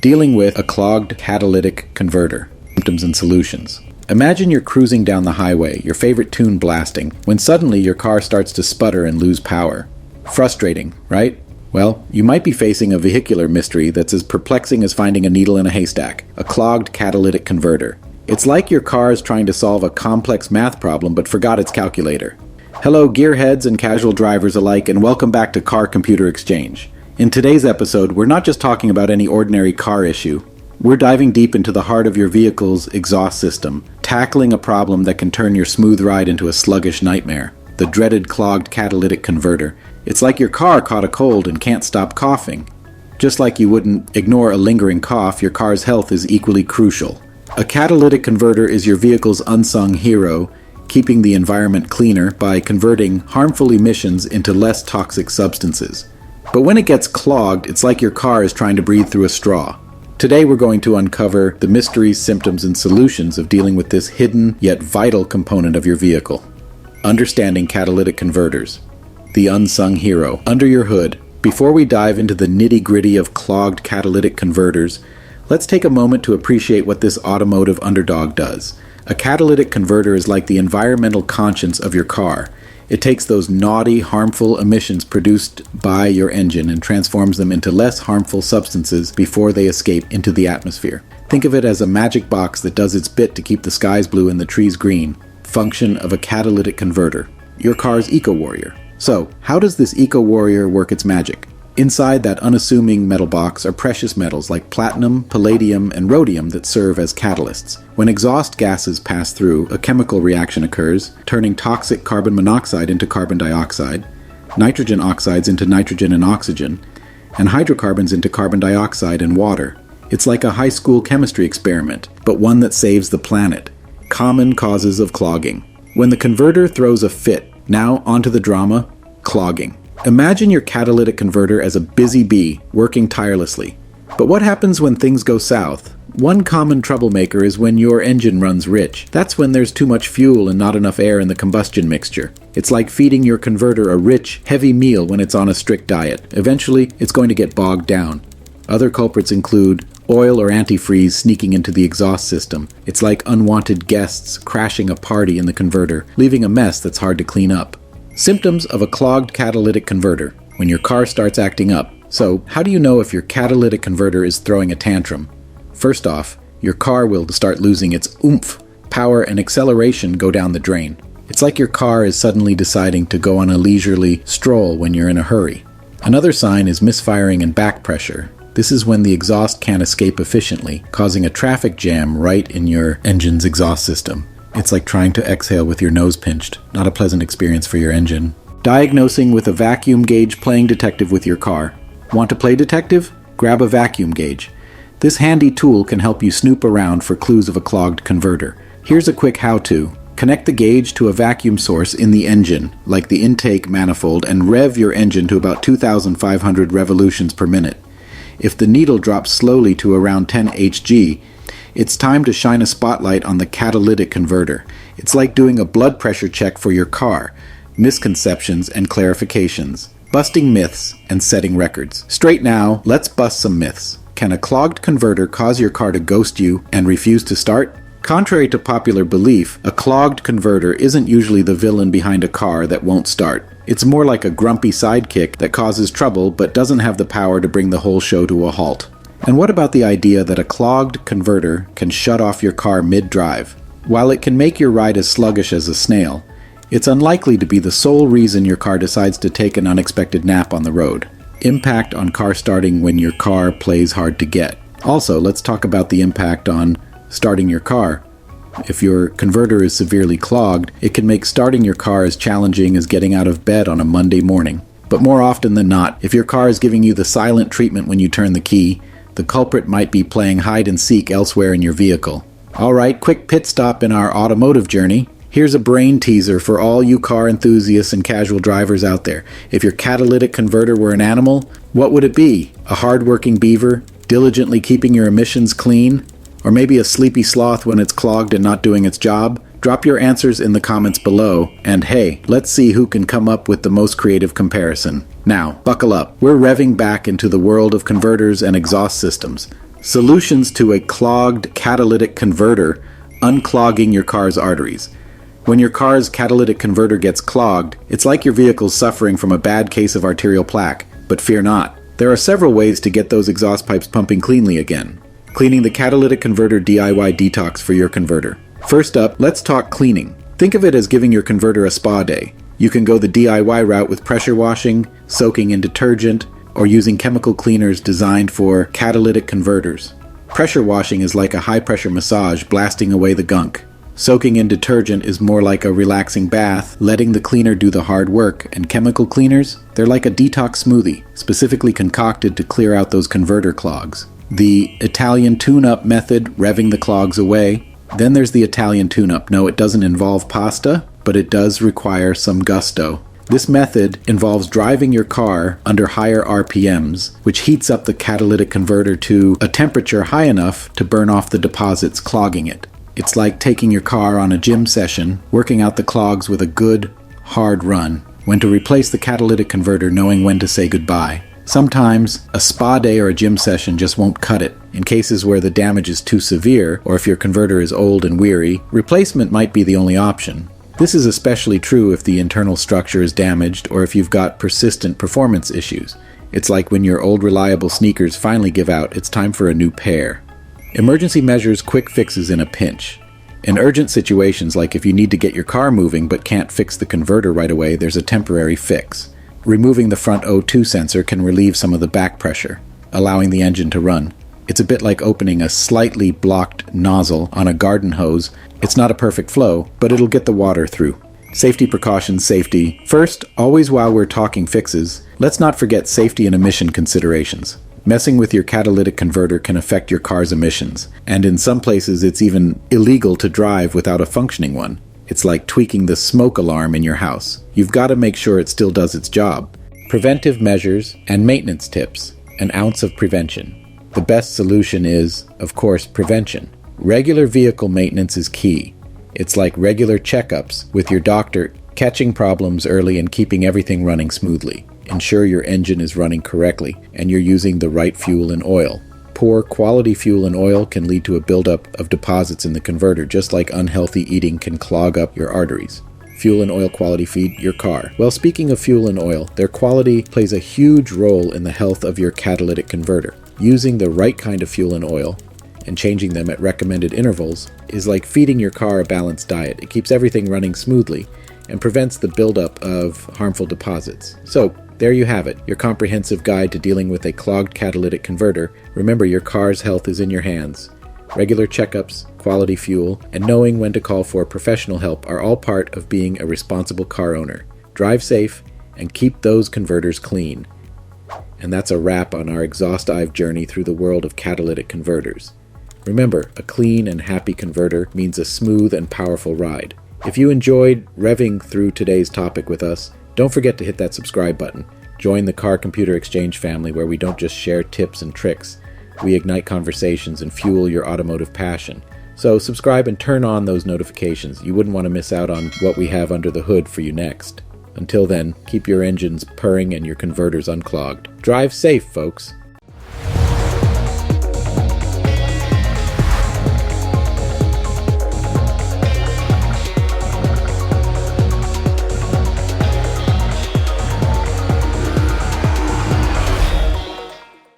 dealing with a clogged catalytic converter, symptoms and solutions. Imagine you're cruising down the highway, your favorite tune blasting, when suddenly your car starts to sputter and lose power. Frustrating, right? Well, you might be facing a vehicular mystery that's as perplexing as finding a needle in a haystack, a clogged catalytic converter. It's like your car is trying to solve a complex math problem but forgot its calculator. Hello gearheads and casual drivers alike, and welcome back to Car Computer Exchange. In today's episode, we're not just talking about any ordinary car issue. We're diving deep into the heart of your vehicle's exhaust system, tackling a problem that can turn your smooth ride into a sluggish nightmare, the dreaded clogged catalytic converter. It's like your car caught a cold and can't stop coughing. Just like you wouldn't ignore a lingering cough, your car's health is equally crucial. A catalytic converter is your vehicle's unsung hero, keeping the environment cleaner by converting harmful emissions into less toxic substances. But when it gets clogged, it's like your car is trying to breathe through a straw. Today we're going to uncover the mysteries, symptoms, and solutions of dealing with this hidden yet vital component of your vehicle. Understanding catalytic converters. The unsung hero under your hood. Before we dive into the nitty-gritty of clogged catalytic converters, let's take a moment to appreciate what this automotive underdog does. A catalytic converter is like the environmental conscience of your car. It takes those naughty, harmful emissions produced by your engine and transforms them into less harmful substances before they escape into the atmosphere. Think of it as a magic box that does its bit to keep the skies blue and the trees green. Function of a catalytic converter. Your car's eco-warrior. So, how does this eco-warrior work its magic? Inside that unassuming metal box are precious metals like platinum, palladium, and rhodium that serve as catalysts. When exhaust gases pass through, a chemical reaction occurs, turning toxic carbon monoxide into carbon dioxide, nitrogen oxides into nitrogen and oxygen, and hydrocarbons into carbon dioxide and water. It's like a high school chemistry experiment, but one that saves the planet. Common causes of clogging. When the converter throws a fit, now onto the drama, clogging. Imagine your catalytic converter as a busy bee, working tirelessly. But what happens when things go south? One common troublemaker is when your engine runs rich. That's when there's too much fuel and not enough air in the combustion mixture. It's like feeding your converter a rich, heavy meal when it's on a strict diet. Eventually, it's going to get bogged down. Other culprits include oil or antifreeze sneaking into the exhaust system. It's like unwanted guests crashing a party in the converter, leaving a mess that's hard to clean up. Symptoms of a clogged catalytic converter. When your car starts acting up. So, how do you know if your catalytic converter is throwing a tantrum? First off, your car will start losing its oomph. Power and acceleration go down the drain. It's like your car is suddenly deciding to go on a leisurely stroll when you're in a hurry. Another sign is misfiring and back pressure. This is when the exhaust can't escape efficiently, causing a traffic jam right in your engine's exhaust system. It's like trying to exhale with your nose pinched. Not a pleasant experience for your engine. Diagnosing with a vacuum gauge playing detective with your car. Want to play detective? Grab a vacuum gauge. This handy tool can help you snoop around for clues of a clogged converter. Here's a quick how-to. Connect the gauge to a vacuum source in the engine, like the intake manifold, and rev your engine to about 2,500 revolutions per minute. If the needle drops slowly to around 10 Hg, it's time to shine a spotlight on the catalytic converter. It's like doing a blood pressure check for your car. Misconceptions and clarifications. Busting myths and setting records. Straight now, let's bust some myths. Can a clogged converter cause your car to ghost you and refuse to start? Contrary to popular belief, a clogged converter isn't usually the villain behind a car that won't start. It's more like a grumpy sidekick that causes trouble but doesn't have the power to bring the whole show to a halt. And what about the idea that a clogged converter can shut off your car mid-drive? While it can make your ride as sluggish as a snail, it's unlikely to be the sole reason your car decides to take an unexpected nap on the road. Impact on car starting when your car plays hard to get. Also, let's talk about the impact on starting your car. If your converter is severely clogged, it can make starting your car as challenging as getting out of bed on a Monday morning. But more often than not, if your car is giving you the silent treatment when you turn the key, the culprit might be playing hide and seek elsewhere in your vehicle. Alright, quick pit stop in our automotive journey. Here's a brain teaser for all you car enthusiasts and casual drivers out there. If your catalytic converter were an animal, what would it be? A hard-working beaver, diligently keeping your emissions clean? Or maybe a sleepy sloth when it's clogged and not doing its job? Drop your answers in the comments below, and hey, let's see who can come up with the most creative comparison. Now, buckle up. We're revving back into the world of converters and exhaust systems. Solutions to a clogged catalytic converter, unclogging your car's arteries. When your car's catalytic converter gets clogged, it's like your vehicle's suffering from a bad case of arterial plaque. But fear not. There are several ways to get those exhaust pipes pumping cleanly again. Cleaning the catalytic converter DIY detox for your converter. First up, let's talk cleaning. Think of it as giving your converter a spa day. You can go the DIY route with pressure washing, soaking in detergent, or using chemical cleaners designed for catalytic converters. Pressure washing is like a high-pressure massage blasting away the gunk. Soaking in detergent is more like a relaxing bath, letting the cleaner do the hard work, and chemical cleaners, they're like a detox smoothie, specifically concocted to clear out those converter clogs. The Italian Tuneup method, revving the clogs away. Then there's the Italian Tuneup. No, it doesn't involve pasta, but it does require some gusto. This method involves driving your car under higher RPMs, which heats up the catalytic converter to a temperature high enough to burn off the deposits clogging it. It's like taking your car on a gym session, working out the clogs with a good, hard run, when to replace the catalytic converter, knowing when to say goodbye. Sometimes, a spa day or a gym session just won't cut it. In cases where the damage is too severe, or if your converter is old and weary, replacement might be the only option. This is especially true if the internal structure is damaged or if you've got persistent performance issues. It's like when your old reliable sneakers finally give out, it's time for a new pair. Emergency measures, quick fixes in a pinch. In urgent situations, like if you need to get your car moving but can't fix the converter right away, there's a temporary fix. Removing the front O2 sensor can relieve some of the back pressure, allowing the engine to run. It's a bit like opening a slightly blocked nozzle on a garden hose. It's not a perfect flow, but it'll get the water through. Safety precautions, safety. First, always while we're talking fixes, let's not forget safety and emission considerations. Messing with your catalytic converter can affect your car's emissions, and in some places it's even illegal to drive without a functioning one. It's like tweaking the smoke alarm in your house. You've got to make sure it still does its job. Preventive measures and maintenance tips. An ounce of prevention. The best solution is, of course, prevention. Regular vehicle maintenance is key. It's like regular checkups with your doctor, catching problems early and keeping everything running smoothly. Ensure your engine is running correctly and you're using the right fuel and oil. Poor quality fuel and oil can lead to a buildup of deposits in the converter, just like unhealthy eating can clog up your arteries. Fuel and oil quality feed your car. Well, speaking of fuel and oil, their quality plays a huge role in the health of your catalytic converter. Using the right kind of fuel and oil and changing them at recommended intervals is like feeding your car a balanced diet. It keeps everything running smoothly and prevents the buildup of harmful deposits. So, there you have it, your comprehensive guide to dealing with a clogged catalytic converter. Remember, your car's health is in your hands. Regular checkups, quality fuel, and knowing when to call for professional help are all part of being a responsible car owner. Drive safe and keep those converters clean. And that's a wrap on our exhaustive journey through the world of catalytic converters. Remember, a clean and happy converter means a smooth and powerful ride. If you enjoyed revving through today's topic with us, don't forget to hit that subscribe button. Join the Car Computer Exchange family where we don't just share tips and tricks. We ignite conversations and fuel your automotive passion. So subscribe and turn on those notifications. You wouldn't want to miss out on what we have under the hood for you next. Until then, keep your engines purring and your converters unclogged. Drive safe, folks.